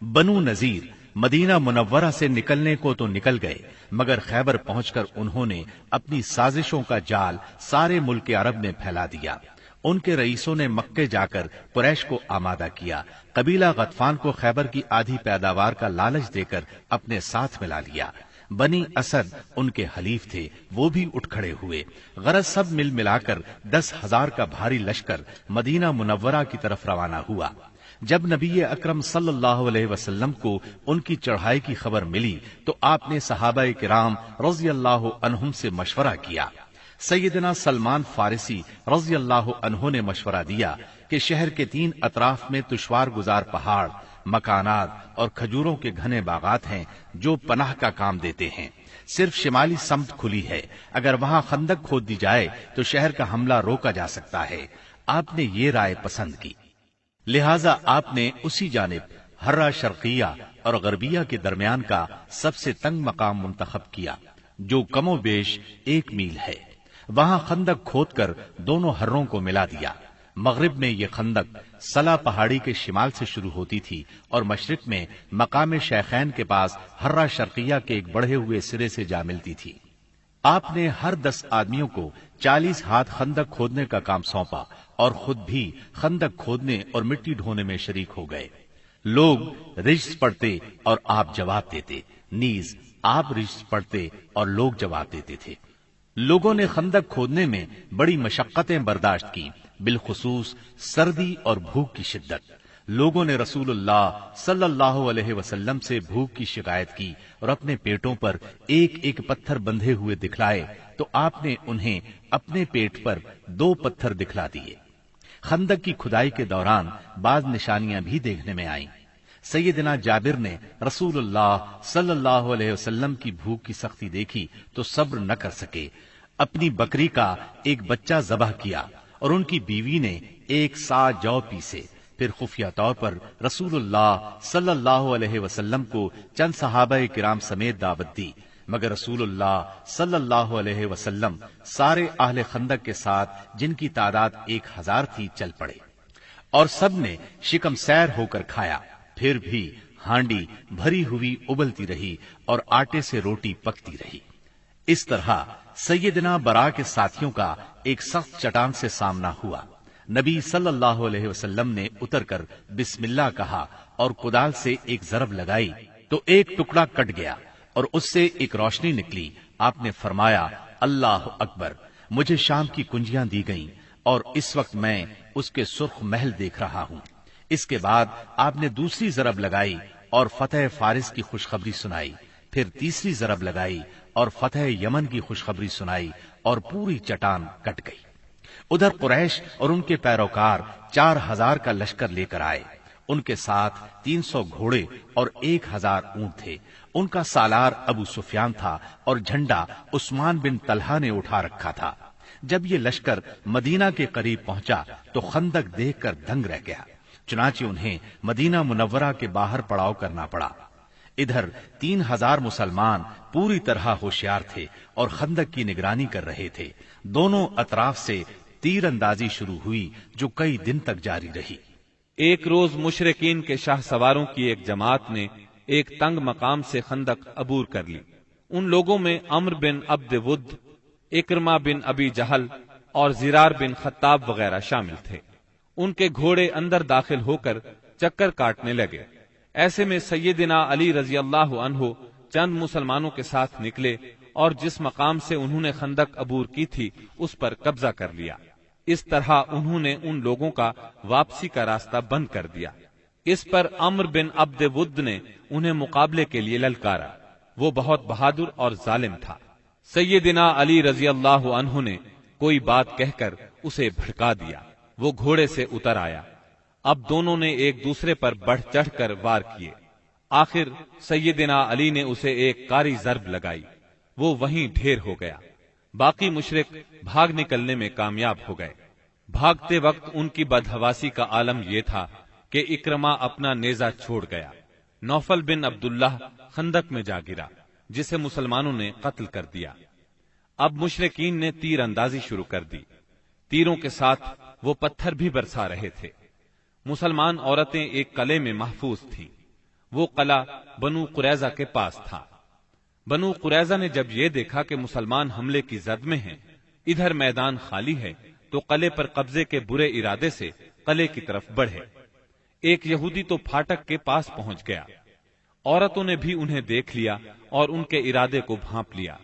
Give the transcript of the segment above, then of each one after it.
بنو نذیر مدینہ منورہ سے نکلنے کو تو نکل گئے، مگر خیبر پہنچ کر انہوں نے اپنی سازشوں کا جال سارے ملک عرب میں پھیلا دیا۔ ان کے رئیسوں نے مکے جا کر قریش کو آمادہ کیا۔ قبیلہ غطفان کو خیبر کی آدھی پیداوار کا لالچ دے کر اپنے ساتھ ملا لیا۔ بنی اسد ان کے حلیف تھے، وہ بھی اٹھ کھڑے ہوئے۔ غرض سب مل ملا کر 10,000 کا بھاری لشکر مدینہ منورہ کی طرف روانہ ہوا۔ جب نبی اکرم صلی اللہ علیہ وسلم کو ان کی چڑھائی کی خبر ملی تو آپ نے صحابہ کرام رضی اللہ عنہم سے مشورہ کیا۔ سیدنا سلمان فارسی رضی اللہ عنہ نے مشورہ دیا کہ شہر کے 3 اطراف میں دشوار گزار پہاڑ، مکانات اور کھجوروں کے گھنے باغات ہیں جو پناہ کا کام دیتے ہیں۔ صرف شمالی سمت کھلی ہے، اگر وہاں خندق کھود دی جائے تو شہر کا حملہ روکا جا سکتا ہے۔ آپ نے یہ رائے پسند کی، لہذا آپ نے اسی جانب ہرہ شرقیہ اور غربیہ کے درمیان کا سب سے تنگ مقام منتخب کیا، جو کم و بیش 1 میل ہے۔ وہاں خندق کھود کر دونوں ہروں کو ملا دیا۔ مغرب میں یہ خندق سلا پہاڑی کے شمال سے شروع ہوتی تھی اور مشرق میں مقام شیخین کے پاس ہرہ شرقیہ کے ایک بڑھے ہوئے سرے سے جا ملتی تھی۔ آپ نے ہر 10 آدمیوں کو 40 ہاتھ خندق کھودنے کا کام سونپا اور خود بھی خندق کھودنے اور مٹی ڈھونے میں شریک ہو گئے۔ لوگ رجز پڑھتے اور آپ جواب دیتے، نیز آپ رجز پڑھتے اور لوگ جواب دیتے تھے۔ لوگوں نے خندق کھودنے میں بڑی مشقتیں برداشت کی، بالخصوص سردی اور بھوک کی شدت۔ لوگوں نے رسول اللہ صلی اللہ علیہ وسلم سے بھوک کی شکایت کی اور اپنے پیٹوں پر ایک ایک پتھر بندھے ہوئے دکھلائے تو آپ نے انہیں اپنے پیٹ پر 2 پتھر دکھلا دیے۔ خندق کی کھدائی کے دوران بعض نشانیاں بھی دیکھنے میں آئیں۔ سیدنا جابر نے رسول اللہ صلی اللہ علیہ وسلم کی بھوک کی سختی دیکھی تو صبر نہ کر سکے، اپنی بکری کا ایک بچہ ذبح کیا اور ان کی بیوی نے 1 سا جو پیسے۔ پھر خفیہ طور پر رسول اللہ صلی اللہ علیہ وسلم کو چند صحابہ کرام سمیت دعوت دی، مگر رسول اللہ صلی اللہ علیہ وسلم سارے اہل خندق کے ساتھ، جن کی تعداد 1000 تھی، چل پڑے اور سب نے شکم سیر ہو کر کھایا۔ پھر بھی ہانڈی بھری ہوئی ابلتی رہی اور آٹے سے روٹی پکتی رہی۔ اس طرح سیدنا برا کے ساتھیوں کا ایک سخت چٹان سے سامنا ہوا۔ نبی صلی اللہ علیہ وسلم نے اتر کر بسم اللہ کہا اور کدال سے ایک ضرب لگائی تو ایک ٹکڑا کٹ گیا اور اس سے ایک روشنی نکلی۔ آپ نے فرمایا، اللہ اکبر، مجھے شام کی کنجیاں دی گئیں اور اس وقت میں اس کے سرخ محل دیکھ رہا ہوں۔ اس کے بعد آپ نے دوسری ضرب لگائی اور فتح فارس کی خوشخبری سنائی، پھر تیسری ضرب لگائی اور فتح یمن کی خوشخبری سنائی اور پوری چٹان کٹ گئی۔ ادھر قریش اور ان کے پیروکار 4000 کا لشکر لے کر آئے۔ ان کے ساتھ 300 گھوڑے اور 1000 اونٹ تھے۔ ان کا سالار ابو سفیان تھا اور جھنڈا عثمان بن طلحہ نے اٹھا رکھا تھا۔ جب یہ لشکر مدینہ کے قریب پہنچا تو خندق دیکھ کر دنگ رہ گیا، چنانچہ انہیں مدینہ منورہ کے باہر پڑاؤ کرنا پڑا۔ ادھر 3000 مسلمان پوری طرح ہوشیار تھے اور خندق کی نگرانی کر رہے تھے۔ دونوں اطراف سے تیر اندازی شروع ہوئی جو کئی دن تک جاری رہی۔ ایک روز مشرکین کے شاہ سواروں کی ایک جماعت نے ایک تنگ مقام سے خندق عبور کر لی۔ ان لوگوں میں عمرو بن عبد ود، اکرمہ بن ابی جہل اور زرار بن خطاب وغیرہ شامل تھے۔ ان کے گھوڑے اندر داخل ہو کر چکر کاٹنے لگے۔ ایسے میں سیدنا علی رضی اللہ عنہ چند مسلمانوں کے ساتھ نکلے اور جس مقام سے انہوں نے خندق عبور کی تھی اس پر قبضہ کر لیا۔ اس طرح انہوں نے ان لوگوں کا واپسی کا راستہ بند کر دیا۔ اس پر عمرو بن عبد ود نے انہیں مقابلے کے لیے للکارا۔ وہ بہت بہادر اور ظالم تھا۔ سیدنا علی رضی اللہ عنہ نے کوئی بات کہہ کر اسے بھڑکا دیا۔ وہ گھوڑے سے اتر آیا۔ اب دونوں نے ایک دوسرے پر بڑھ چڑھ کر وار کیے۔ آخر سیدنا علی نے اسے ایک کاری ضرب لگائی، وہ وہیں ڈھیر ہو گیا۔ باقی مشرک بھاگ نکلنے میں کامیاب ہو گئے۔ بھاگتے وقت ان کی بدحواسی کا عالم یہ تھا کہ اکرمہ اپنا نیزہ چھوڑ گیا۔ نوفل بن عبداللہ خندق میں جا گرا، جسے مسلمانوں نے قتل کر دیا۔ اب مشرکین نے تیر اندازی شروع کر دی۔ تیروں کے ساتھ وہ پتھر بھی برسا رہے تھے۔ مسلمان عورتیں ایک قلعے میں محفوظ تھیں۔ وہ قلعہ بنو قریظہ کے پاس تھا۔ بنو قریظہ نے جب یہ دیکھا کہ مسلمان حملے کی زد میں ہیں، ادھر میدان خالی ہے، تو قلعے پر قبضے کے برے ارادے سے قلعے کی طرف بڑھے۔ ایک یہودی تو پھاٹک کے پاس پہنچ گیا، عورتوں نے بھی انہیں دیکھ لیا اور ان کے ارادے کو بھانپ لیا۔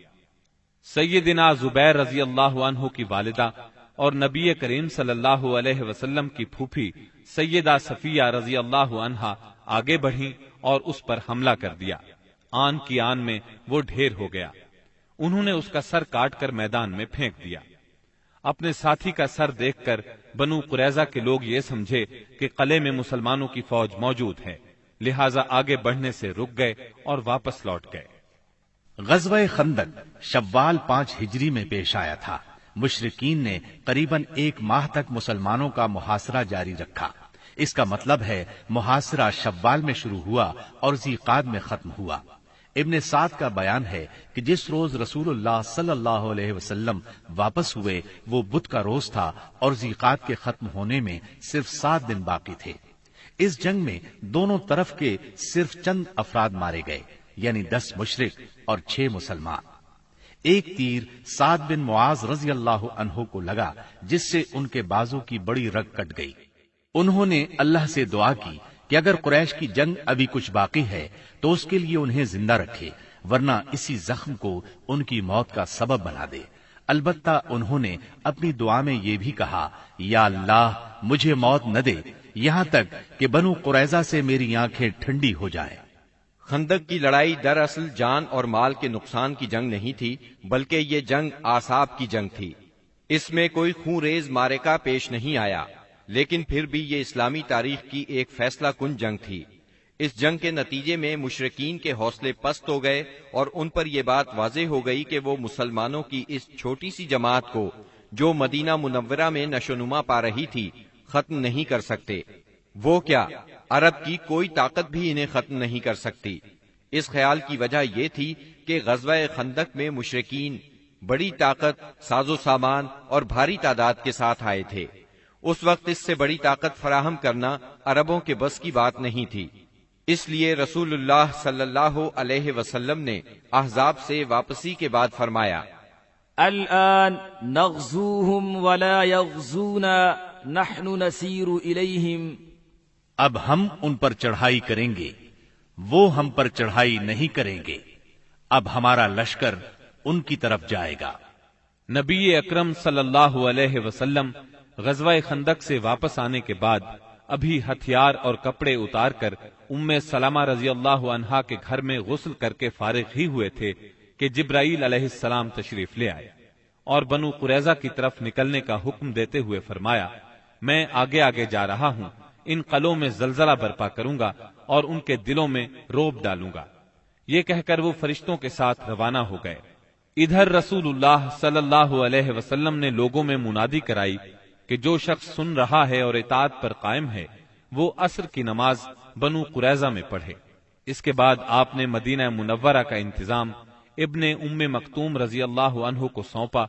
سیدنا زبیر رضی اللہ عنہ کی والدہ اور نبی کریم صلی اللہ علیہ وسلم کی پھوپھی سیدہ صفیہ رضی اللہ عنہا آگے بڑھیں اور اس پر حملہ کر دیا۔ آن کی آن میں وہ ڈھیر ہو گیا۔ انہوں نے اس کا سر کاٹ کر میدان میں پھینک دیا۔ اپنے ساتھی کا سر دیکھ کر بنو قریظہ کے لوگ یہ سمجھے کہ قلعے میں مسلمانوں کی فوج موجود ہے، لہذا آگے بڑھنے سے رک گئے اور واپس لوٹ گئے۔ غزوہ خندق شوال 5 ہجری میں پیش آیا تھا۔ مشرکین نے قریباً 1 ماہ تک مسلمانوں کا محاصرہ جاری رکھا۔ اس کا مطلب ہے محاصرہ شوال میں شروع ہوا اور ذیقعد میں ختم ہوا۔ ابن سعد کا بیان ہے کہ جس روز رسول اللہ صلی اللہ علیہ وسلم واپس ہوئے وہ بدھ کا روز تھا اور ذیقعد کے ختم ہونے میں صرف 7 دن باقی تھے۔ اس جنگ میں دونوں طرف کے صرف چند افراد مارے گئے، یعنی 10 مشرک اور 6 مسلمان۔ ایک تیر سعد بن معاذ رضی اللہ عنہ کو لگا، جس سے ان کے بازو کی بڑی رگ کٹ گئی۔ انہوں نے اللہ سے دعا کی کہ اگر قریش کی جنگ ابھی کچھ باقی ہے تو اس کے لیے انہیں زندہ رکھے، ورنہ اسی زخم کو ان کی موت کا سبب بنا دے۔ البتہ انہوں نے اپنی دعا میں یہ بھی کہا، یا اللہ مجھے موت نہ دے یہاں تک کہ بنو قریظہ سے میری آنکھیں ٹھنڈی ہو جائیں۔ خندق کی لڑائی دراصل جان اور مال کے نقصان کی جنگ نہیں تھی، بلکہ یہ جنگ اعصاب کی جنگ تھی۔ اس میں کوئی خون ریز معرکہ پیش نہیں آیا، لیکن پھر بھی یہ اسلامی تاریخ کی ایک فیصلہ کن جنگ تھی۔ اس جنگ کے نتیجے میں مشرکین کے حوصلے پست ہو گئے اور ان پر یہ بات واضح ہو گئی کہ وہ مسلمانوں کی اس چھوٹی سی جماعت کو جو مدینہ منورہ میں نشوونما پا رہی تھی ختم نہیں کر سکتے۔ وہ کیا، عرب کی کوئی طاقت بھی انہیں ختم نہیں کر سکتی۔ اس خیال کی وجہ یہ تھی کہ غزوہ خندق میں مشرکین بڑی طاقت، ساز و سامان اور بھاری تعداد کے ساتھ آئے تھے۔ اس وقت اس سے بڑی طاقت فراہم کرنا عربوں کے بس کی بات نہیں تھی۔ اس لیے رسول اللہ صلی اللہ علیہ وسلم نے احزاب سے واپسی کے بعد فرمایا، الآن نغزوهم ولا يغزونا نحن نسیر الیہم۔ اب ہم ان پر چڑھائی کریں گے، وہ ہم پر چڑھائی نہیں کریں گے۔ اب ہمارا لشکر ان کی طرف جائے گا۔ نبی اکرم صلی اللہ علیہ وسلم غزوہ خندق سے واپس آنے کے بعد ابھی ہتھیار اور کپڑے اتار کر ام سلمہ رضی اللہ عنہا کے گھر میں غسل کر کے فارغ ہی ہوئے تھے کہ جبرائیل علیہ السلام تشریف لے آئے اور بنو قریظہ کی طرف نکلنے کا حکم دیتے ہوئے فرمایا، میں آگے آگے جا رہا ہوں، ان قلعوں میں زلزلہ برپا کروں گا اور ان کے دلوں میں روب ڈالوں گا۔ یہ کہہ کر وہ فرشتوں کے ساتھ روانہ ہو گئے۔ ادھر رسول اللہ صلی اللہ علیہ وسلم نے لوگوں میں منادی کرائی کہ جو شخص سن رہا ہے اور اطاعت پر قائم ہے وہ عصر کی نماز بنو قریظہ میں پڑھے۔ اس کے بعد آپ نے مدینہ منورہ کا انتظام ابن ام مکتوم رضی اللہ عنہ کو سونپا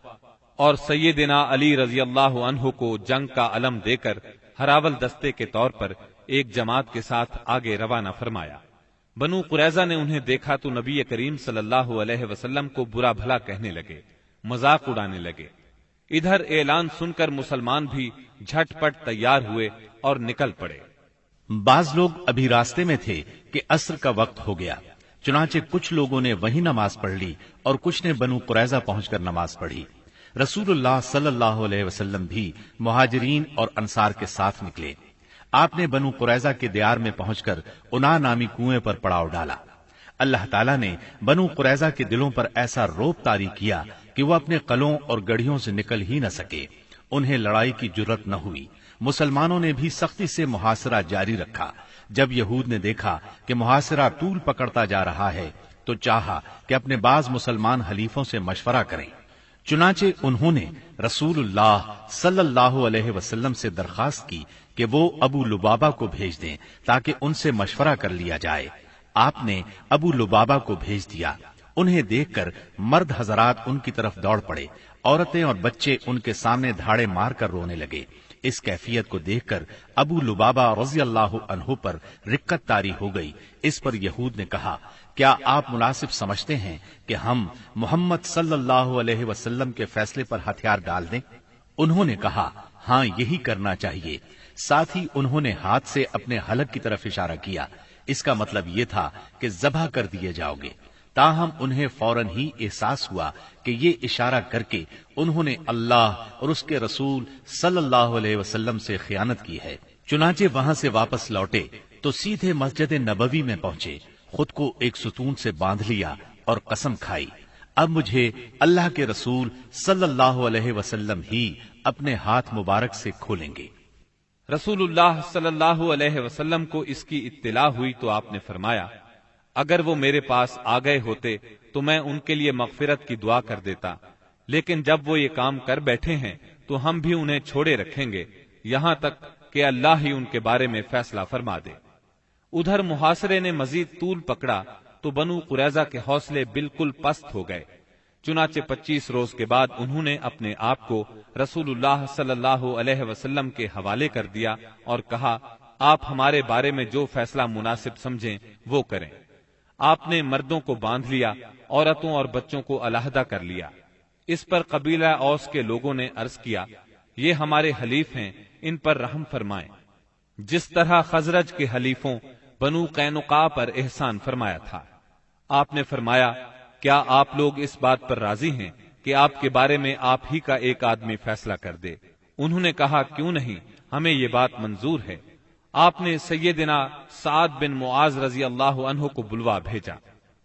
اور سیدنا علی رضی اللہ عنہ کو جنگ کا علم دے کر ہراول دستے کے طور پر ایک جماعت کے ساتھ آگے روانہ فرمایا۔ بنو قریظہ نے انہیں دیکھا تو نبی کریم صلی اللہ علیہ وسلم کو برا بھلا کہنے لگے، مذاق اڑانے لگے۔ ادھر اعلان سن کر مسلمان بھی جھٹ پٹ تیار ہوئے اور نکل پڑے۔ بعض لوگ ابھی راستے میں تھے کہ عصر کا وقت ہو گیا، چنانچہ کچھ لوگوں نے وہیں نماز پڑھ لی اور کچھ نے بنو قریظہ پہنچ کر نماز پڑھی۔ رسول اللہ صلی اللہ علیہ وسلم بھی مہاجرین اور انصار کے ساتھ نکلے۔ آپ نے بنو قریظہ کے دیار میں پہنچ کر انا نامی کنویں پر پڑاؤ ڈالا۔ اللہ تعالیٰ نے بنو قریظہ کے دلوں پر ایسا روب طاری کیا کہ وہ اپنے قلعوں اور گڑھیوں سے نکل ہی نہ سکے۔ انہیں لڑائی کی جرت نہ ہوئی۔ مسلمانوں نے بھی سختی سے محاصرہ جاری رکھا۔ جب یہود نے دیکھا کہ محاصرہ طول پکڑتا جا رہا ہے تو چاہا کہ اپنے بعض مسلمان حلیفوں سے مشورہ کریں۔ چنانچہ انہوں نے رسول اللہ صلی اللہ علیہ وسلم سے درخواست کی کہ وہ ابو لبابہ کو بھیج دیں تاکہ ان سے مشورہ کر لیا جائے۔ آپ نے ابو لبابہ کو بھیج دیا۔ انہیں دیکھ کر مرد حضرات ان کی طرف دوڑ پڑے، عورتیں اور بچے ان کے سامنے دھاڑے مار کر رونے لگے۔ اس کیفیت کو دیکھ کر ابو لبابہ رضی اللہ عنہ پر رقت طاری ہو گئی۔ اس پر یہود نے کہا، کیا آپ مناسب سمجھتے ہیں کہ ہم محمد صلی اللہ علیہ وسلم کے فیصلے پر ہتھیار ڈال دیں؟ انہوں نے کہا، ہاں یہی کرنا چاہیے۔ ساتھ ہی انہوں نے ہاتھ سے اپنے حلق کی طرف اشارہ کیا۔ اس کا مطلب یہ تھا کہ ذبح کر دیے جاؤ گے۔ تاہم انہیں فوراً ہی احساس ہوا کہ یہ اشارہ کر کے انہوں نے اللہ اور اس کے رسول صلی اللہ علیہ وسلم سے خیانت کی ہے۔ چنانچہ وہاں سے واپس لوٹے تو سیدھے مسجد نبوی میں پہنچے، خود کو ایک ستون سے باندھ لیا اور قسم کھائی، اب مجھے اللہ کے رسول صلی اللہ علیہ وسلم ہی اپنے ہاتھ مبارک سے کھولیں گے۔ رسول اللہ صلی اللہ علیہ وسلم کو اس کی اطلاع ہوئی تو آپ نے فرمایا، اگر وہ میرے پاس آ گئے ہوتے تو میں ان کے لیے مغفرت کی دعا کر دیتا، لیکن جب وہ یہ کام کر بیٹھے ہیں تو ہم بھی انہیں چھوڑے رکھیں گے یہاں تک کہ اللہ ہی ان کے بارے میں فیصلہ فرما دے۔ ادھر محاصرے نے مزید طول پکڑا تو بنو قریظہ کے حوصلے بالکل پست ہو گئے۔ چنانچہ 25 روز کے بعد انہوں نے اپنے آپ کو رسول اللہ صلی اللہ علیہ وسلم کے حوالے کر دیا اور کہا، آپ ہمارے بارے میں جو فیصلہ مناسب سمجھیں وہ کریں۔ آپ نے مردوں کو باندھ لیا، عورتوں اور بچوں کو علیحدہ کر لیا۔ اس پر قبیلہ اوس کے لوگوں نے عرض کیا، یہ ہمارے حلیف ہیں، ان پر رحم فرمائیں، جس طرح خزرج کے حلیفوں بنو قینقاع پر احسان فرمایا تھا۔ آپ نے فرمایا، کیا آپ لوگ اس بات پر راضی ہیں کہ آپ کے بارے میں آپ ہی کا ایک آدمی فیصلہ کر دے؟ انہوں نے کہا، کیوں نہیں، ہمیں یہ بات منظور ہے۔ آپ نے سیدنا سعد بن معاذ رضی اللہ عنہ کو بلوا بھیجا۔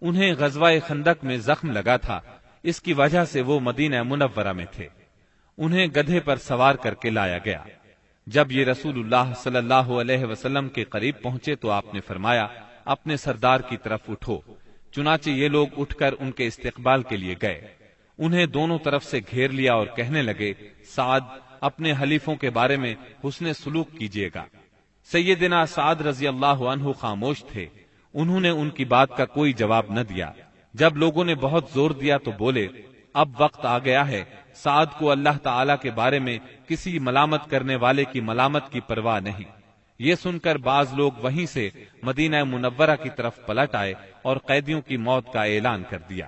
انہیں غزوہ خندق میں زخم لگا تھا، اس کی وجہ سے وہ مدینہ منورہ میں تھے۔ انہیں گدھے پر سوار کر کے لایا گیا۔ جب یہ رسول اللہ صلی اللہ علیہ وسلم کے قریب پہنچے تو آپ نے فرمایا، اپنے سردار کی طرف اٹھو۔ چنانچہ یہ لوگ اٹھ کر ان کے استقبال کے لیے گئے۔ انہیں دونوں طرف سے گھیر لیا اور کہنے لگے، سعد، اپنے حلیفوں کے بارے میں حسن سلوک کیجیے گا۔ سیدنا سعد رضی اللہ عنہ خاموش تھے، انہوں نے ان کی بات کا کوئی جواب نہ دیا۔ جب لوگوں نے بہت زور دیا تو بولے، اب وقت آ گیا ہے، سعد کو اللہ تعالی کے بارے میں کسی ملامت کرنے والے کی ملامت کی پرواہ نہیں۔ یہ سن کر بعض لوگ وہیں سے مدینہ منورہ کی طرف پلٹ آئے اور قیدیوں کی موت کا اعلان کر دیا۔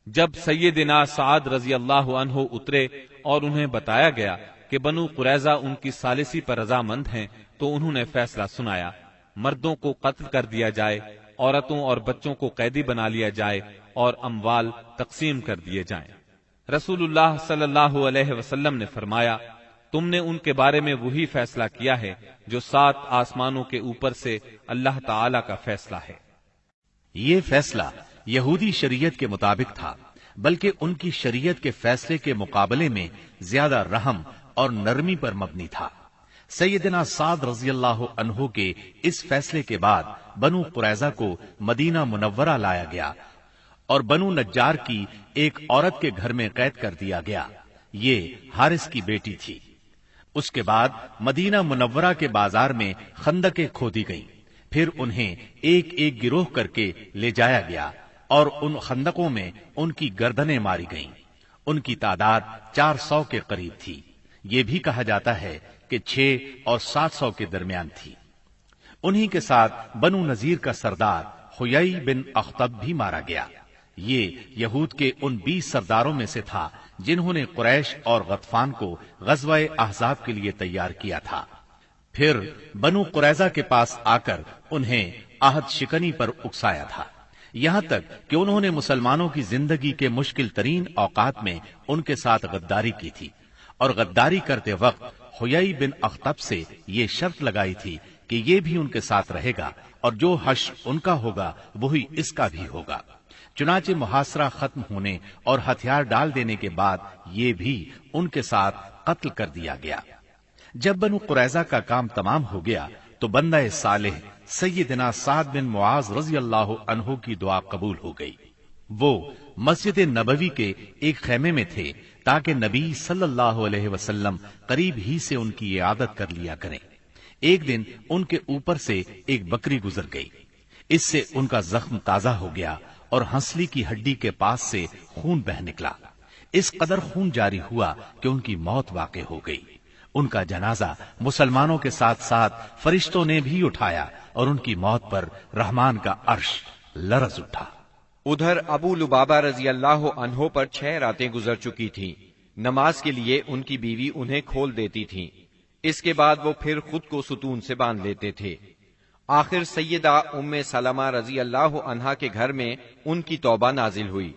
جب سیدنا سعد رضی اللہ عنہ اترے اور انہیں بتایا گیا کہ بنو قریظہ ان کی ثالثی پر رضامند ہیں تو انہوں نے فیصلہ سنایا، مردوں کو قتل کر دیا جائے، عورتوں اور بچوں کو قیدی بنا لیا جائے اور اموال تقسیم کر دیے جائیں۔ رسول اللہ صلی اللہ علیہ وسلم نے فرمایا، تم نے ان کے بارے میں وہی فیصلہ کیا ہے جو 7 آسمانوں کے اوپر سے اللہ تعالی کا فیصلہ ہے۔ یہ فیصلہ یہودی شریعت کے مطابق تھا، بلکہ ان کی شریعت کے فیصلے کے مقابلے میں زیادہ رحم اور نرمی پر مبنی تھا۔ سیدنا سعد رضی اللہ عنہ کے اس فیصلے کے بعد بنو قریظہ کو مدینہ منورہ لایا گیا اور بنو نجار کی ایک عورت کے گھر میں قید کر دیا گیا۔ یہ حارث کی بیٹی تھی۔ اس کے بعد مدینہ منورہ کے بازار میں خندقیں کھودی گئیں، پھر انہیں ایک ایک گروہ کر کے لے جایا گیا اور ان خندقوں میں ان کی گردنیں ماری گئیں۔ ان کی تعداد 400 کے قریب تھی۔ یہ بھی کہا جاتا ہے کہ 6 اور 700 کے درمیان تھی۔ انہی کے ساتھ بنو نذیر کا سردار حیی بن اخطب بھی مارا گیا۔ یہ یہود کے ان 20 سرداروں میں سے تھا جنہوں نے قریش اور غطفان کو غزوہ احزاب کے لیے تیار کیا تھا۔ پھر بنو قریظہ کے پاس آ کر انہیں عہد شکنی پر اکسایا تھا، یہاں تک کہ انہوں نے مسلمانوں کی زندگی کے مشکل ترین اوقات میں ان کے ساتھ غداری کی تھی، اور غداری کرتے وقت حیی بن اخطب سے یہ شرط لگائی تھی کہ یہ بھی ان کے ساتھ رہے گا اور جو حشر ان کا ہوگا وہی اس کا بھی ہوگا۔ چنانچہ محاصرہ ختم ہونے اور ہتھیار ڈال دینے کے بعد یہ بھی ان کے ساتھ قتل کر دیا گیا۔ جب بنو قریظہ کا کام تمام ہو گیا تو بندہ صالح سیدنا سعد بن معاذ رضی اللہ عنہ کی دعا قبول ہو گئی۔ وہ مسجد نبوی کے ایک خیمے میں تھے تاکہ نبی صلی اللہ علیہ وسلم قریب ہی سے ان کی عیادت کر لیا کریں۔ ایک دن ان کے اوپر سے ایک بکری گزر گئی، اس سے ان کا زخم تازہ ہو گیا اور ہنسلی کی ہڈی کے پاس سے خون بہہ نکلا۔ اس قدر خون جاری ہوا کہ ان کی موت واقع ہو گئی۔ ان کا جنازہ مسلمانوں کے ساتھ ساتھ فرشتوں نے بھی اٹھایا اور ان کی موت پر رحمان کا عرش لرز اٹھا۔ ادھر ابو لبابہ رضی اللہ عنہ پر 6 راتیں گزر چکی تھیں۔ نماز کے لیے ان کی بیوی انہیں کھول دیتی تھی، اس کے بعد وہ پھر خود کو ستون سے باندھ لیتے تھے۔ آخر سیدہ ام سلمہ رضی اللہ عنہا کے گھر میں ان کی توبہ نازل ہوئی۔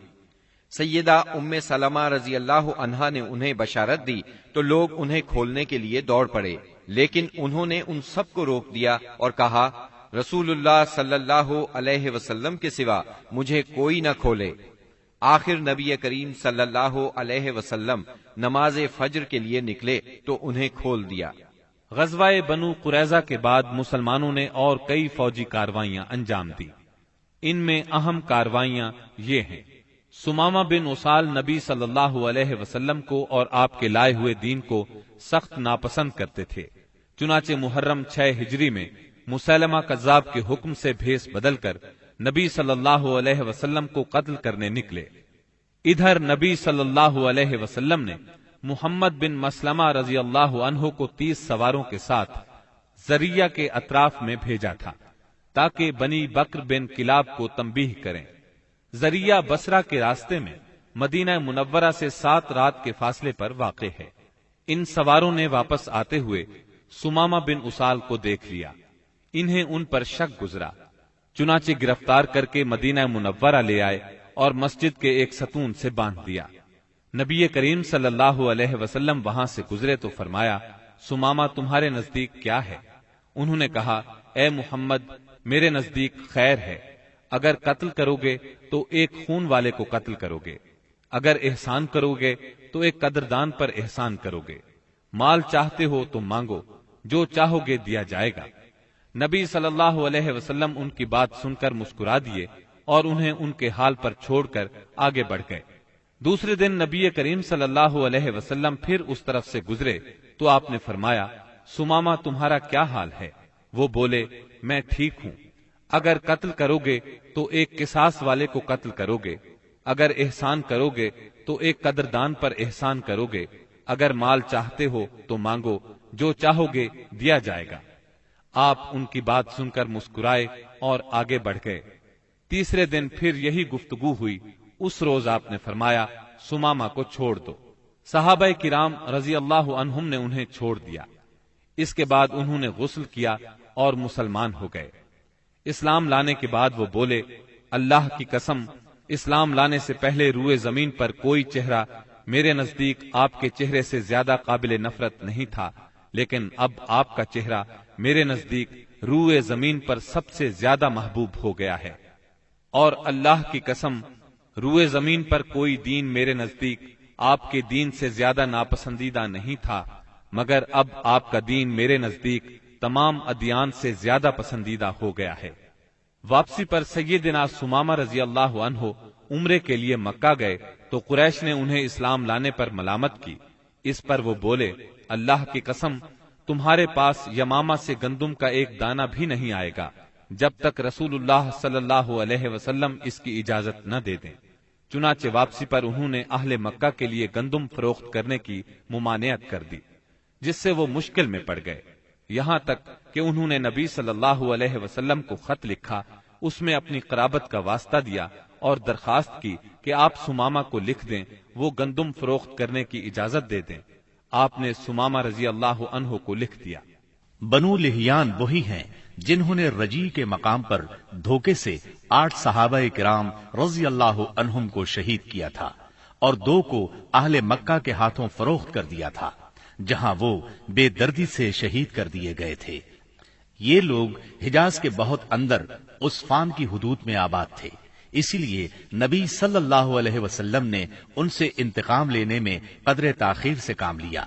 سیدہ ام سلمہ رضی اللہ عنہا نے انہیں بشارت دی تو لوگ انہیں کھولنے کے لیے دوڑ پڑے، لیکن انہوں نے ان سب کو روک دیا اور کہا رسول اللہ صلی اللہ علیہ وسلم کے سوا مجھے کوئی نہ کھولے۔ آخر نبی کریم صلی اللہ علیہ وسلم نماز فجر کے لیے نکلے تو انہیں کھول دیا۔ غزوہ بنو قریظہ کے بعد مسلمانوں نے اور کئی فوجی کاروائیاں انجام دی۔ ان میں اہم کاروائیاں یہ ہیں: سمامہ بن اسال نبی صلی اللہ علیہ وسلم کو اور آپ کے لائے ہوئے دین کو سخت ناپسند کرتے تھے، چنانچہ محرم 6 ہجری میں مسیلمہ کذاب کے حکم سے بھیس بدل کر نبی صلی اللہ علیہ وسلم کو قتل کرنے نکلے۔ ادھر نبی صلی اللہ علیہ وسلم نے محمد بن مسلمہ رضی اللہ عنہ کو 30 سواروں کے ساتھ ذریہ کے اطراف میں بھیجا تھا تاکہ بنی بکر بن کلاب کو تنبیہ کریں۔ ذریہ بصرہ کے راستے میں مدینہ منورہ سے 7 رات کے فاصلے پر واقع ہے۔ ان سواروں نے واپس آتے ہوئے سمامہ بن اسال کو دیکھ لیا، انہیں ان پر شک گزرا، چنانچہ گرفتار کر کے مدینہ منورہ لے آئے اور مسجد کے ایک ستون سے باندھ دیا۔ نبی کریم صلی اللہ علیہ وسلم وہاں سے گزرے تو فرمایا سمامہ تمہارے نزدیک کیا ہے؟ انہوں نے کہا اے محمد میرے نزدیک خیر ہے، اگر قتل کرو گے تو ایک خون والے کو قتل کرو گے، اگر احسان کرو گے تو ایک قدردان پر احسان کرو گے، مال چاہتے ہو تو مانگو، جو چاہو گے دیا جائے گا۔ نبی صلی اللہ علیہ وسلم ان کی بات سن کر مسکرا دیے اور انہیں ان کے حال پر چھوڑ کر آگے بڑھ گئے۔ دوسرے دن نبی کریم صلی اللہ علیہ وسلم پھر اس طرف سے گزرے تو آپ نے فرمایا سمامہ تمہارا کیا حال ہے؟ وہ بولے میں ٹھیک ہوں، اگر قتل کرو گے تو ایک قصاص والے کو قتل کرو گے، اگر احسان کرو گے تو ایک قدردان پر احسان کرو گے، اگر مال چاہتے ہو تو مانگو، جو چاہو گے دیا جائے گا۔ آپ ان کی بات سن کر مسکرائے اور آگے بڑھ گئے۔ تیسرے دن پھر یہی گفتگو ہوئی۔ اس روز آپ نے فرمایا سمامہ کو چھوڑ دو۔ صحابہ کرام رضی اللہ عنہم نے انہیں چھوڑ دیا۔ اس کے بعد انہوں نے غسل کیا اور مسلمان ہو گئے۔ اسلام لانے کے بعد وہ بولے اللہ کی قسم اسلام لانے سے پہلے روئے زمین پر کوئی چہرہ میرے نزدیک آپ کے چہرے سے زیادہ قابل نفرت نہیں تھا، لیکن اب آپ کا چہرہ میرے نزدیک روئے زمین پر سب سے زیادہ محبوب ہو گیا ہے، اور اللہ کی قسم روئے زمین پر کوئی دین میرے نزدیک آپ کے دین سے زیادہ ناپسندیدہ نہیں تھا، مگر اب آپ کا دین میرے نزدیک تمام ادیان سے زیادہ پسندیدہ ہو گیا ہے۔ واپسی پر سیدنا سمامہ رضی اللہ عنہ عمرے کے لیے مکہ گئے تو قریش نے انہیں اسلام لانے پر ملامت کی۔ اس پر وہ بولے اللہ کی قسم تمہارے پاس یمامہ سے گندم کا ایک دانہ بھی نہیں آئے گا جب تک رسول اللہ صلی اللہ علیہ وسلم اس کی اجازت نہ دے دیں۔ چنانچہ واپسی پر انہوں نے اہل مکہ کے لیے گندم فروخت کرنے کی ممانعت کر دی، جس سے وہ مشکل میں پڑ گئے، یہاں تک کہ انہوں نے نبی صلی اللہ علیہ وسلم کو خط لکھا، اس میں اپنی قرابت کا واسطہ دیا اور درخواست کی کہ آپ سمامہ کو لکھ دیں وہ گندم فروخت کرنے کی اجازت دے دیں۔ آپ نے سمامہ رضی اللہ عنہ کو لکھ دیا۔ بنو لحیان وہی ہیں جنہوں نے رجی کے مقام پر دھوکے سے 8 صحابہ کرام رضی اللہ عنہم کو شہید کیا تھا اور 2 کو اہل مکہ کے ہاتھوں فروخت کر دیا تھا، جہاں وہ بے دردی سے شہید کر دیے گئے تھے۔ یہ لوگ حجاز کے بہت اندر عصفان کی حدود میں آباد تھے، اسی لیے نبی صلی اللہ علیہ وسلم نے ان سے انتقام لینے میں قدر تاخیر سے کام لیا۔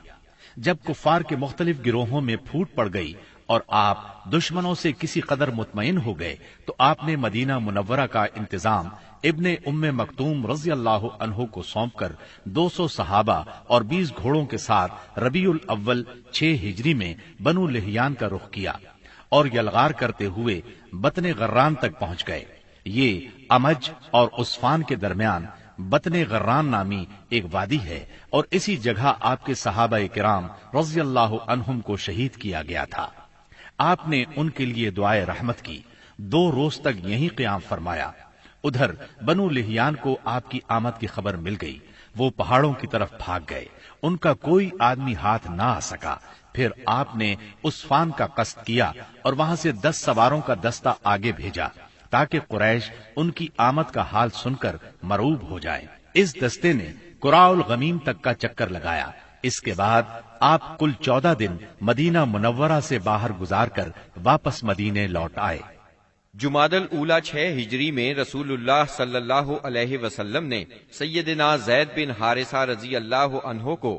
جب کفار کے مختلف گروہوں میں پھوٹ پڑ گئی اور آپ دشمنوں سے کسی قدر مطمئن ہو گئے تو آپ نے مدینہ منورہ کا انتظام ابن ام مکتوم رضی اللہ عنہ کو سونپ کر 200 صحابہ اور 20 گھوڑوں کے ساتھ ربیع الاول 6 ہجری میں بنو لحیان کا رخ کیا اور یلغار کرتے ہوئے بطن غران تک پہنچ گئے۔ یہ امج اور عصفان کے درمیان بطن غران نامی ایک وادی ہے اور اسی جگہ آپ کے صحابہ کرام رضی اللہ عنہم کو شہید کیا گیا تھا۔ آپ نے ان کے لیے دعائے رحمت کی، 2 روز تک یہیں قیام فرمایا۔ ادھر بنو لحیان کو آپ کی آمد کی خبر مل گئی، وہ پہاڑوں کی طرف بھاگ گئے، ان کا کوئی آدمی ہاتھ نہ آ سکا۔ پھر آپ نے عصفان کا قصد کیا اور وہاں سے 10 سواروں کا دستہ آگے بھیجا تاکہ قریش ان کی آمد کا حال سن کر مرعوب ہو جائیں۔ اس دستے نے قراء الغمیم تک کا چکر لگایا۔ اس کے بعد آپ کل 14 دن مدینہ منورہ سے باہر گزار کر واپس مدینے لوٹ آئے۔ جمادی الاولیٰ 6 ہجری میں رسول اللہ صلی اللہ علیہ وسلم نے سیدنا زید بن حارثہ رضی اللہ عنہ کو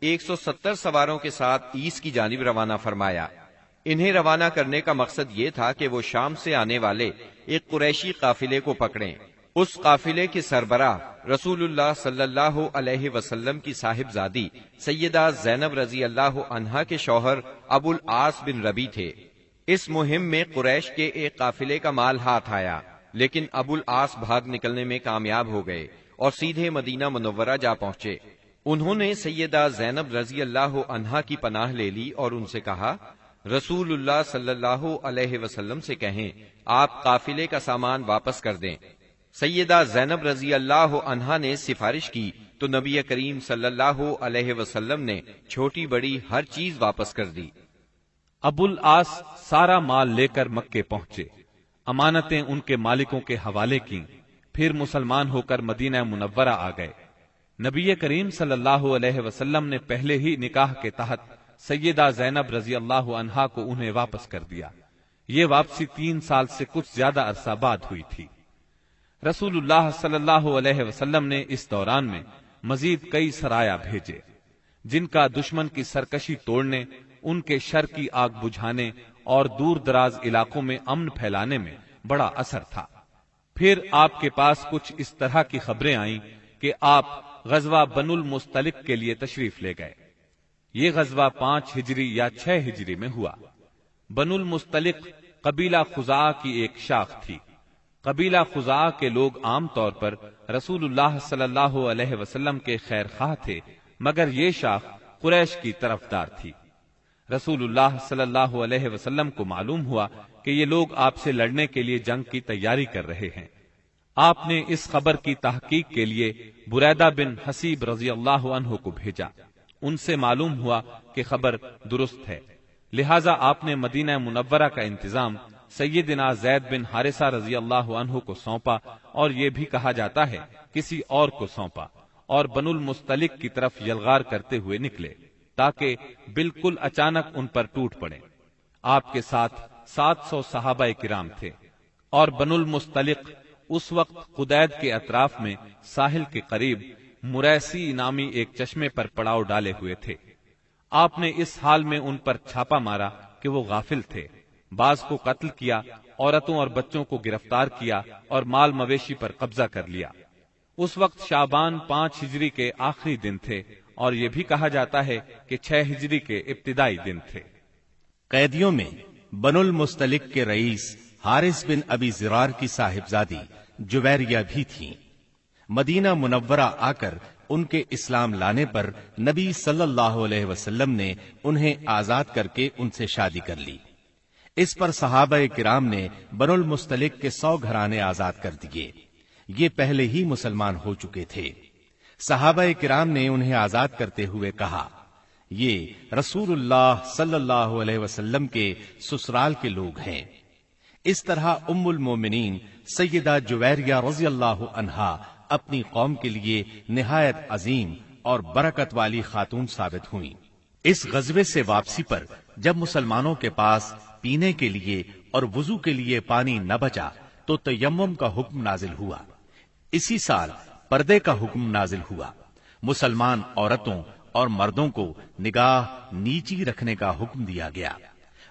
170 سواروں کے ساتھ ایس کی جانب روانہ فرمایا۔ انہیں روانہ کرنے کا مقصد یہ تھا کہ وہ شام سے آنے والے ایک قریشی قافلے کو پکڑیں۔ اس قافلے کے سربراہ رسول اللہ صلی اللہ علیہ وسلم کی صاحبزادی سیدہ زینب رضی اللہ عنہا کے شوہر ابو العاص بن ربی تھے۔ اس مہم میں قریش کے ایک قافلے کا مال ہاتھ آیا، لیکن ابو العاص بھاگ نکلنے میں کامیاب ہو گئے اور سیدھے مدینہ منورہ جا پہنچے۔ انہوں نے سیدہ زینب رضی اللہ عنہا کی پناہ لے لی اور ان سے کہا، رسول اللہ صلی اللہ علیہ وسلم سے کہیں آپ قافلے کا سامان واپس کر دیں۔ سیدہ زینب رضی اللہ عنہا نے سفارش کی تو نبی کریم صلی اللہ علیہ وسلم نے چھوٹی بڑی ہر چیز واپس کر دی۔ ابو العاص سارا مال لے کر مکے پہنچے، امانتیں ان کے مالکوں کے حوالے کیں، پھر مسلمان ہو کر مدینہ منورہ آ گئے۔ نبی کریم صلی اللہ علیہ وسلم نے پہلے ہی نکاح کے تحت سیدہ زینب رضی اللہ عنہا کو انہیں واپس کر دیا۔ یہ واپسی 3 سال سے کچھ زیادہ عرصہ بعد ہوئی تھی۔ رسول اللہ صلی اللہ علیہ وسلم نے اس دوران میں مزید کئی سرایا بھیجے جن کا دشمن کی سرکشی توڑنے، ان کے شر کی آگ بجھانے اور دور دراز علاقوں میں امن پھیلانے میں بڑا اثر تھا۔ پھر آپ کے پاس کچھ اس طرح کی خبریں آئیں کہ آپ غزوہ بنو المستلق کے لیے تشریف لے گئے۔ یہ غزوہ 5 ہجری یا 6 ہجری میں ہوا۔ بنو المستلق قبیلہ خزاعہ کی ایک شاخ تھی۔ قبیلہ خزاعہ کے لوگ عام طور پر رسول اللہ صلی اللہ علیہ وسلم کے خیر خواہ تھے، مگر یہ شاخ قریش کی طرفدار تھی۔ رسول اللہ صلی اللہ علیہ وسلم کو معلوم ہوا کہ یہ لوگ آپ سے لڑنے کے لیے جنگ کی تیاری کر رہے ہیں۔ آپ نے اس خبر کی تحقیق کے لیے بریدہ بن حسیب رضی اللہ عنہ کو بھیجا۔ ان سے معلوم ہوا کہ خبر درست ہے، لہذا آپ نے مدینہ منورہ کا انتظام سیدنا زید بن حارثہ رضی اللہ عنہ کو سونپا، اور یہ بھی کہا جاتا ہے کسی اور کو سونپا، اور بنو المستلق کی طرف یلغار کرتے ہوئے نکلے تاکہ بالکل اچانک ان پر ٹوٹ پڑے۔ آپ کے ساتھ 700 صحابہ کرام تھے، اور بنو المستلق اس وقت قدید کے اطراف میں ساحل کے قریب مریسی نامی ایک چشمے پر پڑاؤ ڈالے ہوئے تھے۔ آپ نے اس حال میں ان پر چھاپا مارا کہ وہ غافل تھے، بعض کو قتل کیا، عورتوں اور بچوں کو گرفتار کیا اور مال مویشی پر قبضہ کر لیا۔ اس وقت شعبان 5 ہجری کے آخری دن تھے، اور یہ بھی کہا جاتا ہے کہ 6 ہجری کے ابتدائی دن تھے۔ قیدیوں میں بنو المستلق کے رئیس حارث بن ابی زرار کی صاحبزادی جویریہ بھی تھیں۔ مدینہ منورہ آ کر ان کے اسلام لانے پر نبی صلی اللہ علیہ وسلم نے انہیں آزاد کر کے ان سے شادی کر لی۔ اس پر صحابہ کرام نے بنو المستلق کے 100 گھرانے آزاد کر دیے۔ یہ پہلے ہی مسلمان ہو چکے تھے۔ صحابہ کرام نے انہیں آزاد کرتے ہوئے کہا، یہ رسول اللہ صلی اللہ علیہ وسلم کے سسرال کے لوگ ہیں۔ اس طرح ام المومنین سیدہ جویریہ رضی اللہ عنہا اپنی قوم کے لیے نہایت عظیم اور برکت والی خاتون ثابت ہوئیں۔ اس غزوے سے واپسی پر جب مسلمانوں کے پاس پینے کے لیے اور وضو کے لیے پانی نہ بچا تو تیمم کا حکم نازل ہوا۔ اسی سال پردے کا حکم نازل ہوا۔ مسلمان عورتوں اور مردوں کو نگاہ نیچی رکھنے کا حکم دیا گیا۔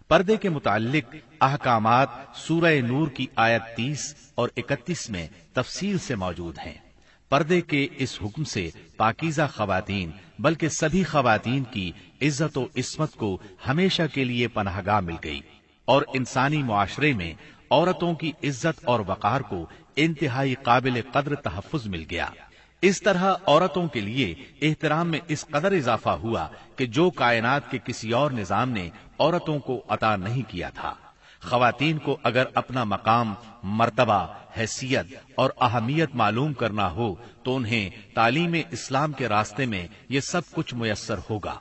پردے کے متعلق احکامات سورہ نور کی آیت 30 اور 31 میں تفصیل سے موجود ہیں۔ پردے کے اس حکم سے پاکیزہ خواتین بلکہ سبھی خواتین کی عزت و عصمت کو ہمیشہ کے لیے پناہ گاہ مل گئی، اور انسانی معاشرے میں عورتوں کی عزت اور وقار کو انتہائی قابل قدر تحفظ مل گیا۔ اس طرح عورتوں کے لیے احترام میں اس قدر اضافہ ہوا کہ جو کائنات کے کسی اور نظام نے عورتوں کو عطا نہیں کیا تھا۔ خواتین کو اگر اپنا مقام، مرتبہ، حیثیت اور اہمیت معلوم کرنا ہو تو انہیں تعلیم اسلام کے راستے میں یہ سب کچھ میسر ہوگا۔